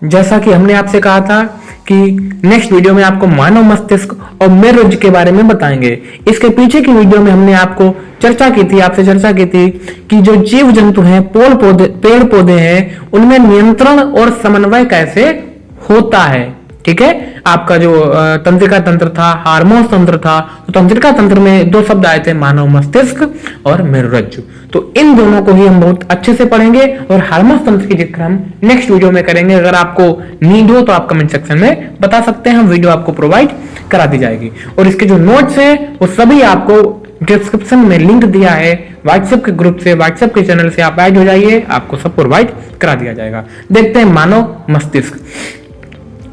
जैसा कि हमने आपसे कहा था कि नेक्स्ट वीडियो में आपको मानव मस्तिष्क और मेरुज्ज के बारे में बताएंगे। इसके पीछे की वीडियो में हमने आपसे चर्चा की थी कि जो जीव जंतु हैं, पेड़ पौधे हैं, उनमें नियंत्रण और समन्वय कैसे होता है। ठीक है, आपका जो तंत्रिका तंत्र था, हार्मोन तंत्र था, तो तंत्रिका तंत्र में दो शब्द आए थे, मानव मस्तिष्क और मेरुरज्जु। तो इन दोनों को ही हम बहुत अच्छे से पढ़ेंगे और हार्मोन तंत्र की जिक्र हम नेक्स्ट वीडियो में करेंगे। अगर आपको नीड हो तो आप कमेंट सेक्शन में बता सकते हैं, हम वीडियो आपको प्रोवाइड करा दी जाएगी। और इसके जो नोट्स है वो सभी आपको डिस्क्रिप्शन में लिंक दिया है, व्हाट्सएप के ग्रुप से, व्हाट्सएप के चैनल से आप ऐड हो जाइए, आपको सब प्रोवाइड करा दिया जाएगा। देखते हैं मानव मस्तिष्क।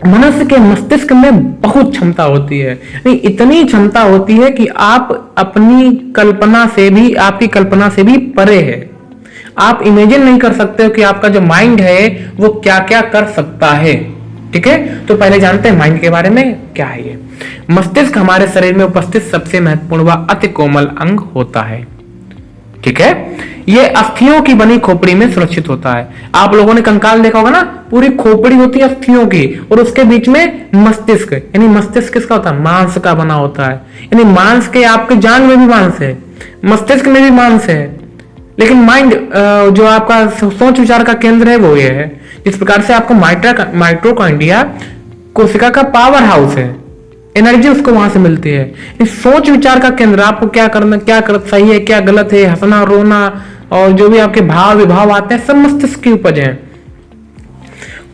मनुष्य के मस्तिष्क में बहुत क्षमता होती है, इतनी क्षमता होती है कि आप अपनी कल्पना से भी, आपकी कल्पना से भी परे है। आप इमेजिन नहीं कर सकते हो कि आपका जो माइंड है वो क्या क्या कर सकता है। ठीक है, तो पहले जानते हैं माइंड के बारे में क्या है ये। मस्तिष्क हमारे शरीर में उपस्थित सबसे महत्वपूर्ण व अति कोमल अंग होता है। ठीक है, ये अस्थियों की बनी खोपड़ी में सुरक्षित होता है। आप लोगों ने कंकाल देखा होगा ना, पूरी खोपड़ी होती है अस्थियों की, और उसके बीच में मस्तिष्क, यानी मस्तिष्क किसका होता है? मांस का बना होता है। यानी मांस के, आपके जांग में भी मांस है, मस्तिष्क में भी मांस है, लेकिन माइंड जो आपका सोच विचार का केंद्र है वो ये है। जिस प्रकार से आपको माइटोकॉन्ड्रिया कोशिका का पावर हाउस है, एनर्जी उसको वहां से मिलती है। इस सोच विचार का केंद्र, आपको क्या करना, क्या सही है, क्या गलत है, हंसना रोना और जो भी आपके भाव विभाव आते हैं, सब मस्तिष्क की उपज है।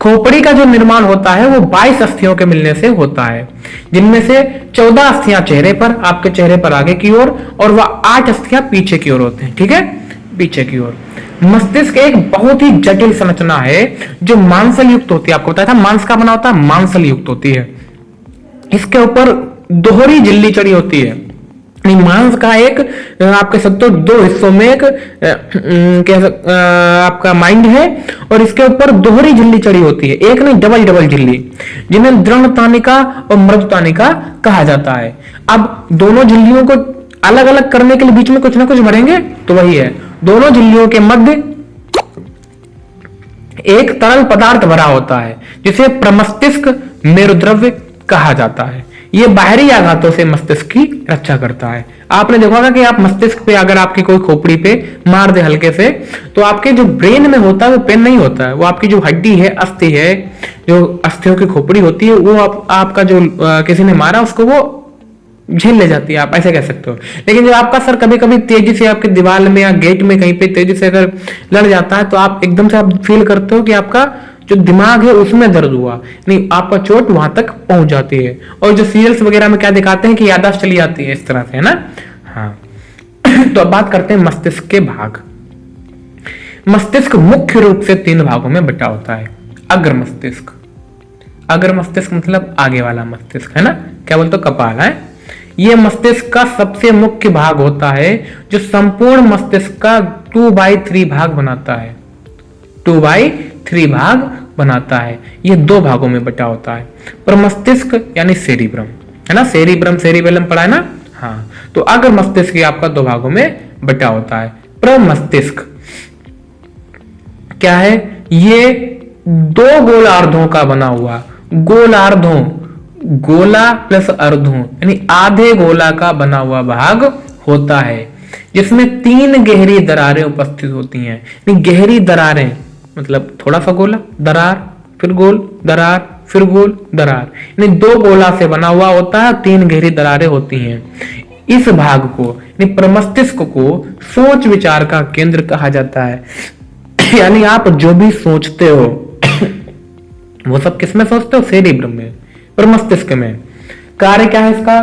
खोपड़ी का जो निर्माण होता है वो 22 अस्थियों के मिलने से होता है, जिनमें से 14 अस्थियां चेहरे पर, आपके चेहरे पर आगे की ओर, और वह 8 अस्थियां पीछे की ओर होते हैं। ठीक है, पीछे की ओर। मस्तिष्क एक बहुत ही जटिल संरचना है जो मांसल युक्त होती है। आपको बताया था मांस का बना होता है, मांसल युक्त होती है। इसके ऊपर दोहरी झिल्ली चढ़ी होती है। मांस का एक, आप कह सकते हो, दो हिस्सों में एक आपका माइंड है, और इसके ऊपर दोहरी झिल्ली चढ़ी होती है, एक नहीं डबल झिल्ली, जिन्हें दृढ़ तानिका और मृदु तानिका कहा जाता है। अब दोनों झिल्लियों को अलग अलग करने के लिए बीच में कुछ ना कुछ भरेंगे, तो वही है, दोनों झिल्लियों के मध्य एक तरल पदार्थ भरा होता है जिसे प्रमस्तिष्क मेरुद्रव्य कहा जाता है। यह बाहरी आघातों से मस्तिष्क की रक्षा करता है। आपने देखा होगा कि आप मस्तिष्क पे अगर आपकी कोई खोपड़ी पे मार दे हल्के से, तो आपके जो ब्रेन में होता है वो पेन नहीं होता है, वो आपकी जो हड्डी है, अस्थि है, जो अस्थियों की खोपड़ी होती है, वो आपका जो किसी ने मारा उसको वो झेल ले जाती है, आप ऐसे कह सकते हो। लेकिन जब आपका सर कभी कभी तेजी से आपके दीवार में या गेट में कहीं पे तेजी से अगर लड़ जाता है, तो आप एकदम से आप फील करते हो कि आपका जो दिमाग है उसमें दर्द हुआ, नहीं, आपका चोट वहां तक पहुंच जाती है। और जो सीरियल्स वगैरह में क्या दिखाते हैं कि याददाश्त चली जाती है, इस तरह से, है ना। हाँ तो अब बात करते हैं मस्तिष्क के भाग। मस्तिष्क मुख्य रूप से 3 भागों में बटा होता है। अग्र मस्तिष्क, अग्र मस्तिष्क मतलब आगे वाला मस्तिष्क, है ना, क्या बोलते हो, कपाल है। यह मस्तिष्क का सबसे मुख्य भाग होता है जो संपूर्ण मस्तिष्क का 2/3 भाग बनाता है। 2/3 भाग बनाता है। यह 2 भागों में बटा होता है। प्रमस्तिष्क यानी सेरिब्रम, है ना, सेरिब्रम सेरिबेलम पढ़ा है ना। हाँ, तो अग्र मस्तिष्क आपका 2 भागों में बटा होता है। प्रमस्तिष्क क्या है? ये 2 गोलार्धों का बना हुआ, गोलार्धों, गोला प्लस अर्धों यानी आधे गोला का बना हुआ भाग होता है, जिसमें 3 गहरी दरारें उपस्थित होती हैं। गहरी दरारें मतलब थोड़ा सा गोला, दरार, फिर गोल, दरार, फिर गोल, दरार, यानी 2 गोला से बना हुआ होता है, 3 गहरी दरारें होती हैं। इस भाग को, यानी प्रमस्तिष्क को, सोच विचार का केंद्र कहा जाता है। यानी आप जो भी सोचते हो वो सब किसमें सोचते हो? सेरिब्रम में, प्रमस्तिष्क में। कार्य क्या है इसका?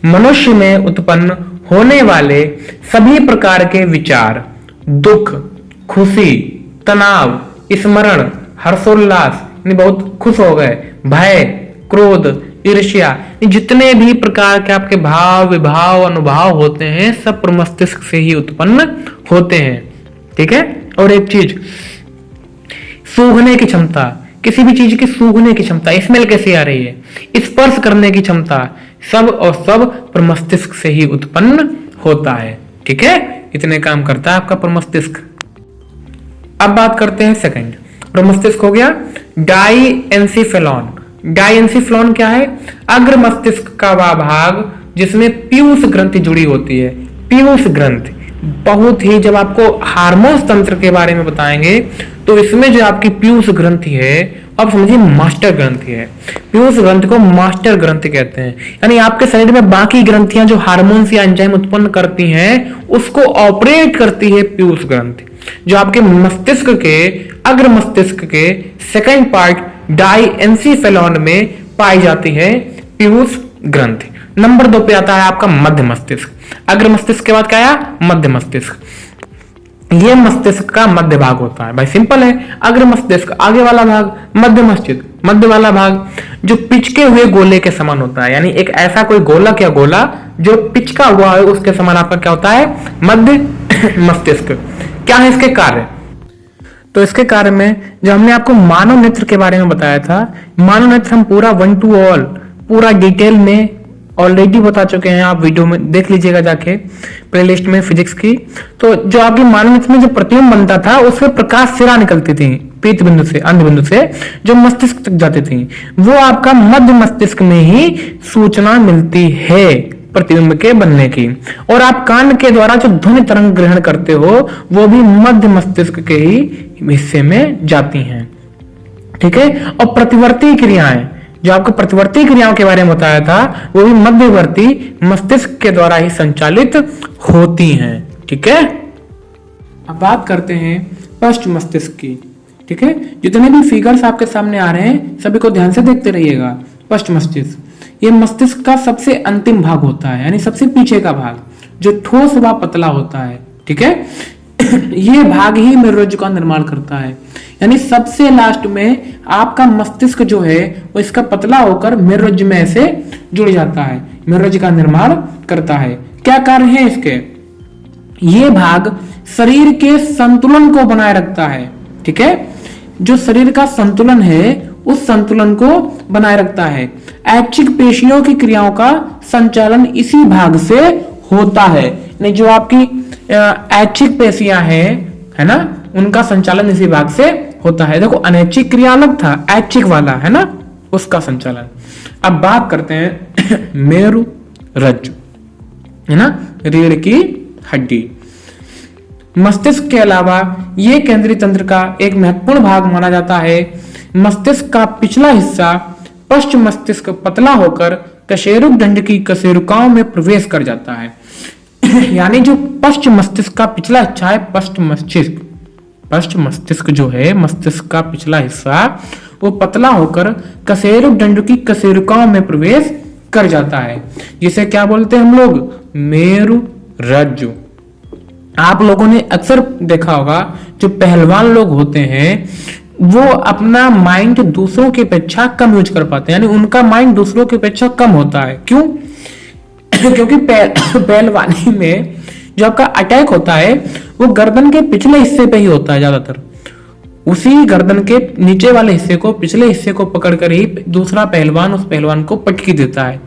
मनुष्य में उत्पन्न होने वाले सभी प्रकार के विचार, दुख, खुशी, तनाव, स्मरण, हर्षोल्लास, बहुत खुश हो गए, भय, क्रोध, ईर्ष्या, जितने भी प्रकार के आपके भाव विभाव अनुभव होते हैं, सब प्रमस्तिष्क से ही उत्पन्न होते हैं। ठीक है, और एक चीज, सूंघने की क्षमता, किसी भी चीज की सूंघने की क्षमता, स्मेल कैसे आ रही है, स्पर्श करने की क्षमता, सब और सब प्रमस्तिष्क से ही उत्पन्न होता है। ठीक है, इतने काम करता है आपका प्रमस्तिष्क। अब बात करते हैं सेकंड, और मस्तिष्क हो गया डाईएंसिफेलॉन। डाईएंसिफेलॉन क्या है? अग्र मस्तिष्क का वह भाग जिसमें पीयूष ग्रंथि जुड़ी होती है। पीयूष ग्रंथि बहुत ही, जब आपको हार्मोन्स तंत्र के बारे में बताएंगे तो इसमें जो आपकी पीयूष ग्रंथि है, अब समझिए मास्टर ग्रंथि है। पीयूष ग्रंथि को मास्टर ग्रंथि कहते हैं, यानी आपके शरीर में बाकी ग्रंथियां जो हार्मोन्स या एंजाइम उत्पन्न करती हैं उसको ऑपरेट करती है पीयूष ग्रंथि, जो आपके मस्तिष्क के अग्र मस्तिष्क के सेकंड पार्ट डाईएंसिफेलॉन में पाई जाती है पीयूष ग्रंथि। नंबर 2 पे आता है आपका मध्य मस्तिष्क। अग्र मस्तिष्क के बाद क्या आया? मध्य मस्तिष्क। ये मस्तिष्क का मध्य भाग होता है। भाई सिंपल है, अग्र मस्तिष्क आगे वाला भाग, मध्य मस्तिष्क मध्य वाला भाग जो पिचके हुए गोले के समान होता है, यानी एक ऐसा कोई गोलक या गोला जो पिचका हुआ है उसके समान आपका क्या होता है? मध्य मस्तिष्क। क्या है इसके कार्य? तो इसके कार्य में जो हमने आपको मानव नेत्र के बारे में बताया था, मानव नेत्र हम पूरा 1 to all पूरा डिटेल में ऑलरेडी बता चुके हैं, आप वीडियो में देख लीजिएगा जाके प्लेलिस्ट में फिजिक्स की। तो जो आपकी मानव नेत्र में जो प्रतिबिंब बनता था उसमें प्रकाश सिरा निकलती थी पीत बिंदु से, अंध बिंदु से जो मस्तिष्क तक जाती थी, वो आपका मध्य मस्तिष्क में ही सूचना मिलती है प्रतिबिंब के बनने की। और आप कान के द्वारा जो ध्वनि तरंग ग्रहण करते हो वो भी मध्य मस्तिष्क के ही हिस्से में जाती हैं, ठीक है। और प्रतिवर्ती क्रियाएं, जो आपको प्रतिवर्ती क्रियाओं के बारे में बताया था, वो भी मध्यवर्ती मस्तिष्क के द्वारा ही संचालित होती हैं, ठीक है। अब बात करते हैं पश्च मस्तिष्क की, ठीक है। जितने भी फिगर्स आपके सामने आ रहे हैं सभी को ध्यान से देखते रहिएगा। पश्च मस्तिष्क ये मस्तिष्क का सबसे अंतिम भाग होता है, यानी सबसे पीछे का भाग जो ठोस व पतला होता है, ठीक है। ये भाग ही मेरुरज्जु का निर्माण करता है, यानी सबसे लास्ट में आपका मस्तिष्क जो है वो इसका पतला होकर मेरुरज्जु में ऐसे जुड़ जाता है, मेरुरज्जु का निर्माण करता है। क्या कार्य है इसके? ये भाग शरीर के संतुलन को बनाए रखता है, ठीक है। जो शरीर का संतुलन है उस संतुलन को बनाए रखता है। ऐच्छिक पेशियों की क्रियाओं का संचालन इसी भाग से होता है, नहीं जो आपकी ऐच्छिक पेशियां हैं, है ना, उनका संचालन इसी भाग से होता है। देखो अनैच्छिक क्रिया अलग था, ऐच्छिक वाला है ना, उसका संचालन। अब बात करते हैं मेरुरज्जु, है ना, रीढ़ की हड्डी। मस्तिष्क के अलावा ये केंद्रीय तंत्र का एक महत्वपूर्ण भाग माना जाता है। मस्तिष्क का पिछला हिस्सा पश्च मस्तिष्क पतला होकर कशेरुक दंड की कशेरुकाओं में प्रवेश कर जाता है। यानी जो पश्च मस्तिष्क का पिछला हिस्सा है, पश्च मस्तिष्क जो है, मस्तिष्क का पिछला हिस्सा वो पतला होकर कशेरुक दंड की कशेरुकाओं में प्रवेश कर जाता है, जिसे क्या बोलते हैं हम लोग? मेरुरज्जु। आप लोगों ने अक्सर देखा होगा जो पहलवान लोग होते हैं वो अपना माइंड दूसरों की अपेक्षा कम यूज कर पाते हैं, यानी उनका माइंड दूसरों की अपेक्षा कम होता है। क्यों? क्योंकि पहलवानी में जो आपका अटैक होता है वो गर्दन के पिछले हिस्से पे ही होता है ज्यादातर। उसी गर्दन के नीचे वाले हिस्से को, पिछले हिस्से को पकड़कर ही दूसरा पहलवान उस पहलवान को पटकी देता है।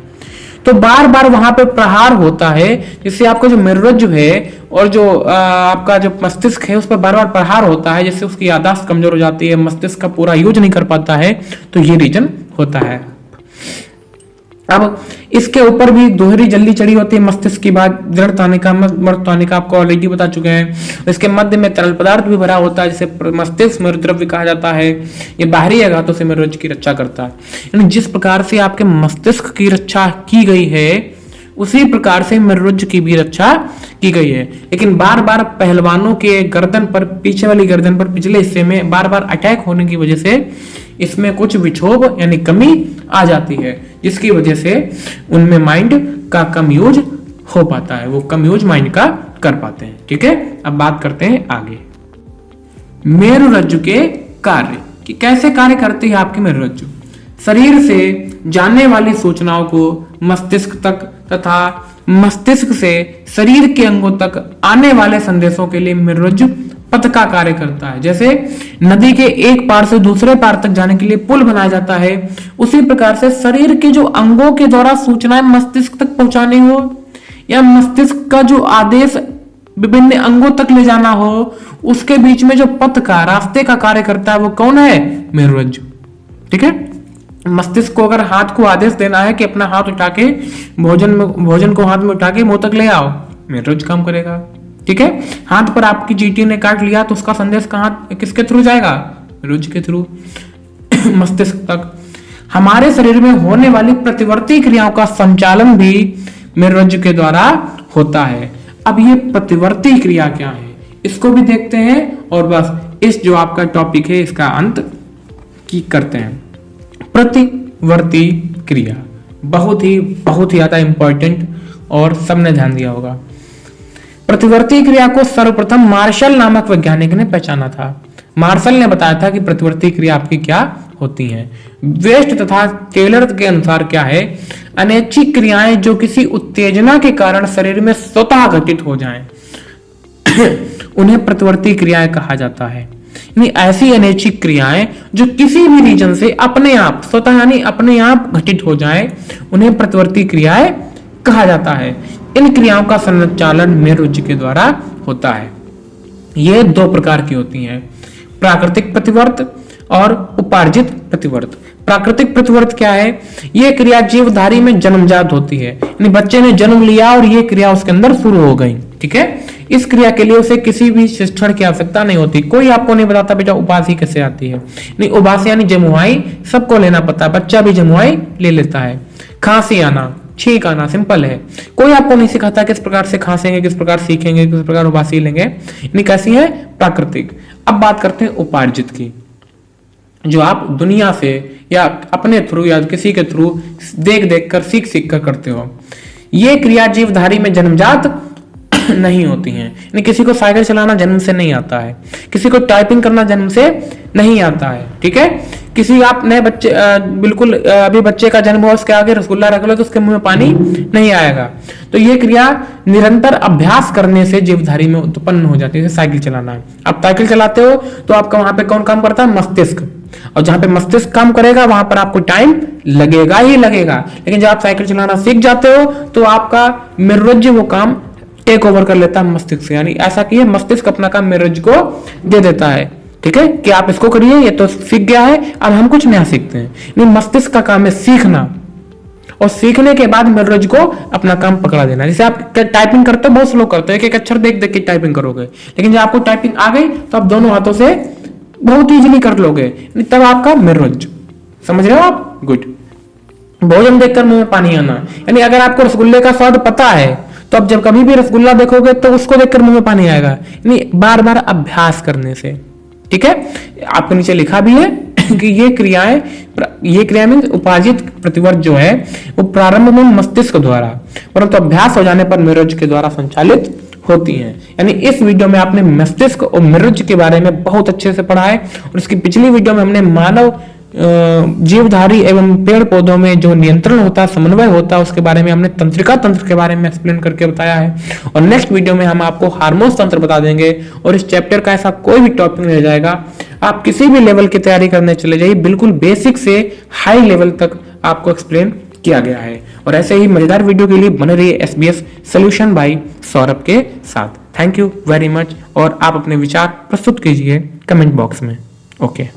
तो बार बार वहां पे प्रहार होता है, जिससे आपका जो मेरुरज्जु है और जो आपका जो मस्तिष्क है उस पर बार बार प्रहार होता है, जिससे उसकी याददाश्त कमजोर हो जाती है, मस्तिष्क का पूरा यूज नहीं कर पाता है। तो ये रीजन होता है। अब इसके ऊपर भी दोहरी जल्दी चढ़ी होती है मस्तिष्क की बात, दृढ़ तानिका, मर्द तानिका आपको ऑलरेडी बता चुके हैं। इसके मध्य में तरल पदार्थ भी भरा होता है, जिसे मस्तिष्क मेरुद्रव्य कहा जाता है। ये बाहरी आघातों से मेरुरज्जु की रक्षा करता है। यानी जिस प्रकार से आपके मस्तिष्क की रक्षा की गई है उसी प्रकार से मेरुरज्जु की भी रक्षा की गई है। लेकिन बार बार पहलवानों के गर्दन पर, पीछे वाली गर्दन पर, पिछले हिस्से में बार बार अटैक होने की वजह से इसमें कुछ विक्षोभ यानी कमी आ जाती है, जिसकी वजह से उनमें माइंड का कम यूज हो पाता है, वो कम यूज माइंड का कर पाते हैं, ठीक है। अब बात करते हैं आगे मेरुरज्जु के कार्य कि कैसे कार्य करती है आपकी मेरुरज्जु। शरीर से जाने वाली सूचनाओं को मस्तिष्क तक तथा मस्तिष्क से शरीर के अंगों तक आने वाले संदेशों के लिए मेरुरज्जु पथ का कार्य करता है। जैसे नदी के एक पार से दूसरे पार तक जाने के लिए पुल बनाया जाता है, उसी प्रकार से शरीर के जो अंगों के द्वारा सूचनाएं मस्तिष्क तक पहुंचानी हो या मस्तिष्क का जो आदेश विभिन्न अंगों तक ले जाना हो, उसके बीच में जो पथ का रास्ते का कार्य करता है वो कौन है? मेरुरज्जु। ठीक है, मस्तिष्क को अगर हाथ को आदेश देना है कि अपना हाथ उठा के भोजन को हाथ में उठा के मुंह तक ले आओ, मेरुरज्जु काम करेगा। ठीक है, हाथ पर आपकी चींटी ने काट लिया तो उसका संदेश कहाँ किसके थ्रू जाएगा? मेरुरज्जु के थ्रू मस्तिष्क तक। हमारे शरीर में होने वाली प्रतिवर्ती क्रियाओं का संचालन भी मेरुरज्जु के द्वारा होता है। अब ये प्रतिवर्ती क्रिया क्या है इसको भी देखते हैं और बस इस जो आपका टॉपिक है इसका अंत की करते हैं। प्रतिवर्ती क्रिया बहुत ही ज्यादा इंपॉर्टेंट और सबने ध्यान दिया होगा। प्रतिवर्ती क्रिया को सर्वप्रथम मार्शल नामक वैज्ञानिक ने पहचाना था। मार्शल ने बताया था कि प्रतिवर्ती क्रिया आपकी क्या होती हैं। वेस्ट तथा टेलर के अनुसार क्या है? अनैच्छिक क्रियाएं जो किसी उत्तेजना के कारण शरीर में स्वतः घटित हो जाएं उन्हें प्रतिवर्ती क्रियाएं कहा जाता है। यानी ऐसी अनैच्छिक क्रियाएं जो किसी भी रीजन से अपने आप स्वतः यानी अपने आप घटित हो जाए उन्हें प्रतिवर्ती क्रियाएं कहा जाता है। इन क्रियाओं का संचालन मेरुरज्जु के द्वारा होता है। ये दो प्रकार की होती हैं, प्राकृतिक प्रतिवर्त और उपार्जित प्रतिवर्त। प्राकृतिक प्रतिवर्त क्या है? ये क्रिया जीवधारी में जन्मजात होती है, यानी बच्चे ने जन्म लिया और ये क्रिया उसके अंदर शुरू हो गई। ठीक है, इस क्रिया के लिए उसे किसी भी शिक्षण की आवश्यकता नहीं होती। कोई आपको नहीं बताता बेटा उबासी कैसे आती है, नहीं उबासी यानी जमुआई सबको लेना पड़ता है, बच्चा भी जमुआई ले लेता है। खांसी आना, छींक आना सिंपल है, कोई आपको नहीं सिखाता किस प्रकार से खांसेंगे, किस प्रकार सीखेंगे, किस प्रकार उबासी लेंगे। यानी कैसी है? प्राकृतिक। अब बात करते हैं उपार्जित की, जो आप दुनिया से या अपने थ्रू या किसी के थ्रू देख कर सीख कर करते हो। ये क्रिया जीवधारी में जन्मजात नहीं होती हैं, यानी किसी को साइकिल चलाना जन्म से नहीं आता है, किसी को टाइपिंग करना जन्म से नहीं आता है। ठीक है, किसी आप नए बच्चे बिल्कुल अभी बच्चे का जन्म हुआ उसके आगे रसगुल्ला रख लो तो उसके मुंह में पानी नहीं आएगा। तो ये क्रिया निरंतर अभ्यास करने से जीवधारी में उत्पन्न हो जाती है। जैसे साइकिल चलाना है, आप साइकिल चलाते हो तो आपका वहां पे कौन काम करता है? मस्तिष्क। और जहां पे मस्तिष्क काम करेगा वहां पर आपको टाइम लगेगा ही लगेगा, लेकिन जब आप साइकिल चलाना सीख जाते हो तो आपका मेरुरज्जु वो काम टेक ओवर कर लेता है मस्तिष्क से। यानी ऐसा कि मस्तिष्क अपना काम मेरुरज्जु को दे देता है। ठीक है, कि आप इसको करिए, ये तो सीख गया है, अब हम कुछ नया सीखते हैं। नहीं, मस्तिष्क का काम है सीखना, और सीखने के बाद मेरुरज्जु को अपना काम पकड़ा देना। जैसे आप टाइपिंग करते हो बहुत स्लो करते हो, एक एक अक्षर देख देख के टाइपिंग करोगे, लेकिन जब आपको टाइपिंग आ गई तो आप दोनों हाथों से बहुत इजीली कर लोगे, तब आपका मेरुरज्जु। समझ रहे हो आप? गुड। भोजन देखकर मुंह में पानी आना, यानी अगर आपको रसगुल्ले का स्वाद पता है तो अब जब कभी भी रसगुल्ला देखोगे तो उसको देखकर मुंह में पानी आएगा, यानी बार बार अभ्यास करने से। ठीक है, आपके नीचे लिखा भी है कि ये क्रिया में उपार्जित प्रतिवर्त जो है वो प्रारंभ में मस्तिष्क द्वारा परंतु अभ्यास हो जाने पर मेरुरज्जु के द्वारा संचालित होती हैं। यानी इस वीडियो में आपने मस्तिष्क और मेरुरज्जु के बारे में बहुत अच्छे से पढ़ा है, और इसकी पिछली वीडियो में हमने मानव जीवधारी एवं पेड़ पौधों में जो नियंत्रण होता है, समन्वय होता है, उसके बारे में हमने तंत्रिका तंत्र के बारे में एक्सप्लेन करके बताया है। और नेक्स्ट वीडियो में हम आपको हार्मोन्स तंत्र बता देंगे, और इस चैप्टर का ऐसा कोई भी टॉपिक नहीं रह जाएगा। आप किसी भी लेवल की तैयारी करने चले जाइए, बिल्कुल बेसिक से हाई लेवल तक आपको एक्सप्लेन किया गया है। और ऐसे ही मजेदार वीडियो के लिए बने रहिए SBS सॉल्यूशन बाय सौरभ के साथ। थैंक यू वेरी मच, और आप अपने विचार प्रस्तुत कीजिए कमेंट बॉक्स में। ओके।